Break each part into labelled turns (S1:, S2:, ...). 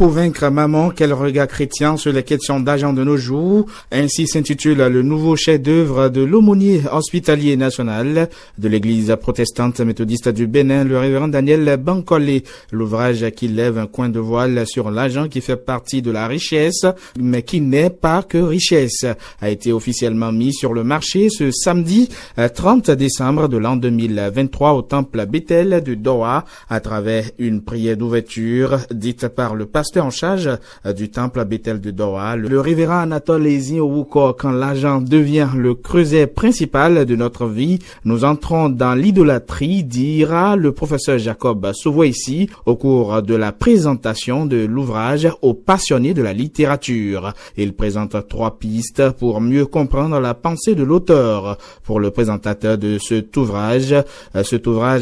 S1: pour vaincre maman, quel regard chrétien sur les questions d'argent de nos jours. Ainsi s'intitule le nouveau chef-d'œuvre de l'aumônier hospitalier national de l'église protestante méthodiste du Bénin, le révérend Daniel Bankole. L'ouvrage qui lève un coin de voile sur l'argent qui fait partie de la richesse, mais qui n'est pas que richesse, a été officiellement mis sur le marché ce samedi 30 décembre de l'an 2023 au temple Bethel de Doha à travers une prière d'ouverture dite par le pasteur en charge du temple Bethel de Doha, le révérend Anatole Ezin-Owuko. Quand l'argent devient le creuset principal de notre vie, nous entrons dans l'idolâtrie, dira le professeur Jacob Sovoici au cours de la présentation de l'ouvrage aux passionnés de la littérature. Il présente 3 pistes pour mieux comprendre la pensée de l'auteur. Pour le présentateur de cet ouvrage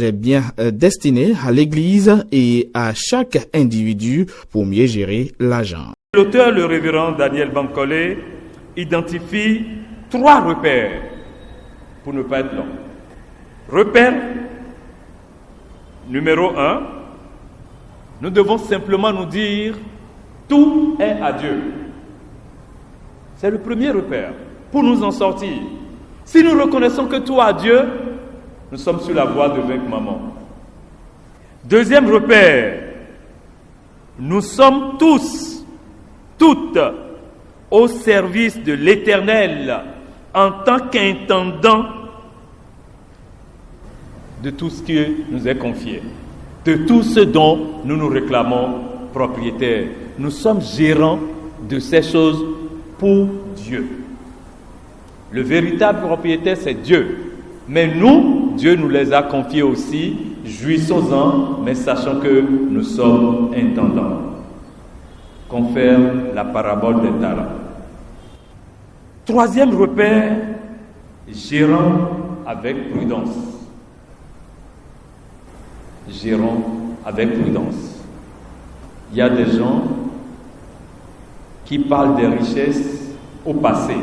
S1: est bien destiné à l'Église et à chaque individu pour mieux gérer l'argent.
S2: L'auteur, le révérend Daniel Bankole, identifie 3 repères pour ne pas être long. Repère numéro 1, nous devons simplement nous dire tout est à Dieu. C'est le premier repère pour nous en sortir. Si nous reconnaissons que tout est à Dieu, nous sommes sur la voie de vaincre maman. Deuxième repère, nous sommes toutes au service de l'Éternel en tant qu'intendant de tout ce qui nous est confié, de tout ce dont nous nous réclamons propriétaires. Nous sommes gérants de ces choses pour Dieu. Le véritable propriétaire, c'est Dieu. Mais nous, Dieu nous les a confiés aussi. Jouissons-en, mais sachant que nous sommes intendants. Confère la parabole des talents. Troisième repère, gérons avec prudence. Gérons avec prudence. Il y a des gens qui parlent des richesses au passé.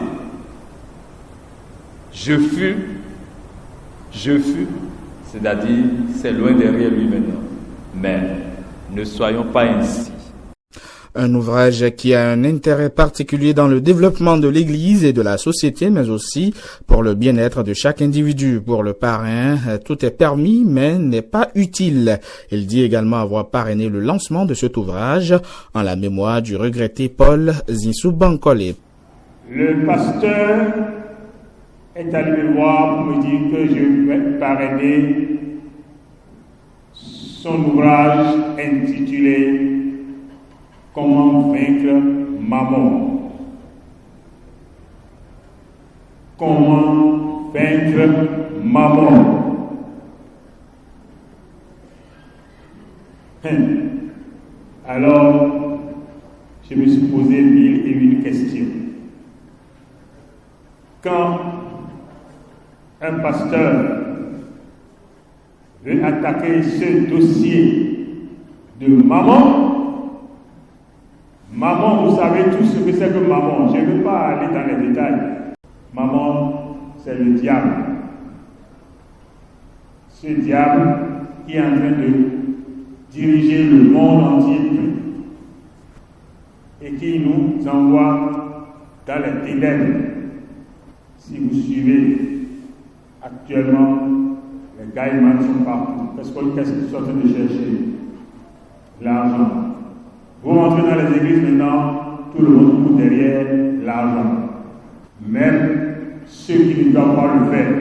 S2: Je fus, c'est-à-dire c'est loin derrière lui maintenant. Mais ne soyons pas ainsi.
S1: Un ouvrage qui a un intérêt particulier dans le développement de l'Église et de la société, mais aussi pour le bien-être de chaque individu. Pour le parrain, tout est permis, mais n'est pas utile. Il dit également avoir parrainé le lancement de cet ouvrage en la mémoire du regretté Paul Zinsou Bankole.
S3: Le pasteur est allé me voir pour me dire que je vais parrainer son ouvrage intitulé Comment vaincre maman. Comment vaincre maman. Alors, je me suis posé 1001 questions. Quand un pasteur veut attaquer ce dossier de maman, vous savez tout ce que c'est que maman. Je ne veux pas aller dans les détails. Maman, c'est le diable. Ce diable qui est en train de diriger le monde entier et qui nous envoie dans les ténèbres. Si vous suivez actuellement, les gaïmans sont partout. Qu'est-ce qu'ils sont en train de chercher? L'argent. Vous rentrez dans les églises maintenant, tout le monde court derrière l'argent. Même ceux qui ne doivent pas le faire,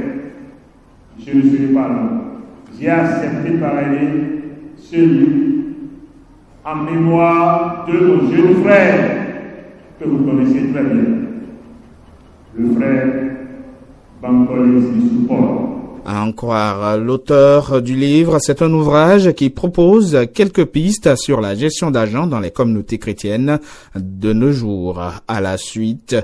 S3: je ne serai pas là. J'ai accepté parrainer celui en mémoire de mon jeune frère que vous connaissez très bien, le frère Bankole Zinsou Paul.
S1: À en croire l'auteur du livre, c'est un ouvrage qui propose quelques pistes sur la gestion d'argent dans les communautés chrétiennes de nos jours. À la suite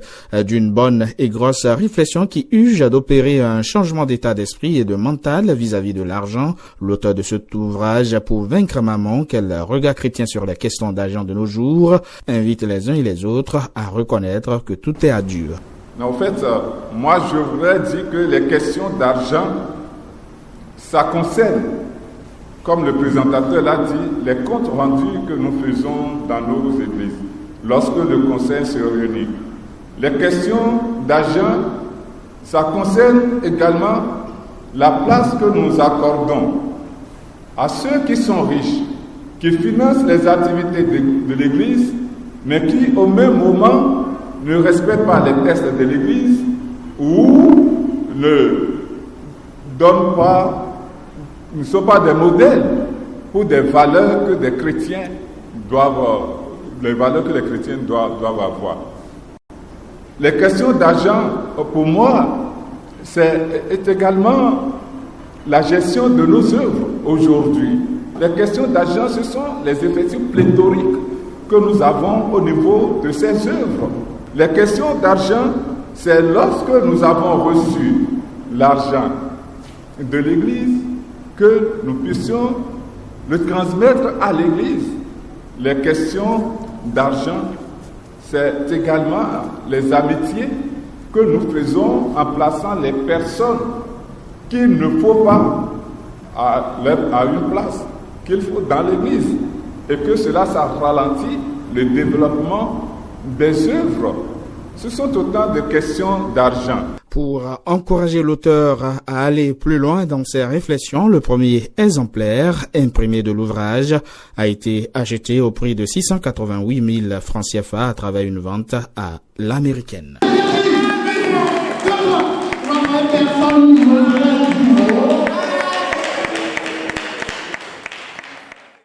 S1: d'une bonne et grosse réflexion qui urge d'opérer un changement d'état d'esprit et de mental vis-à-vis de l'argent, l'auteur de cet ouvrage pour vaincre maman, quel regard chrétien sur les questions d'argent de nos jours, invite les uns et les autres à reconnaître que tout est à Dieu.
S4: Mais en fait, moi je voudrais dire que les questions d'argent, ça concerne comme le présentateur l'a dit, les comptes rendus que nous faisons dans nos églises, lorsque le conseil se réunit. Les questions d'argent, ça concerne également la place que nous accordons à ceux qui sont riches, qui financent les activités de l'Église, mais qui au même moment ne respectent pas les textes de l'Église ou ne sont pas des modèles pour des valeurs que les chrétiens doivent avoir. Les questions d'argent, pour moi, est également la gestion de nos œuvres aujourd'hui. Les questions d'argent, ce sont les effectifs pléthoriques que nous avons au niveau de ces œuvres. Les questions d'argent, c'est lorsque nous avons reçu l'argent de l'Église que nous puissions le transmettre à l'Église. Les questions d'argent, c'est également les amitiés que nous faisons en plaçant les personnes qu'il ne faut pas à une place, qu'il faut dans l'Église. Et que ça ralentit le développement des œuvres. Ce sont autant de questions d'argent.
S1: Pour encourager l'auteur à aller plus loin dans ses réflexions, le premier exemplaire imprimé de l'ouvrage a été acheté au prix de 688 000 francs CFA à travers une vente à l'américaine.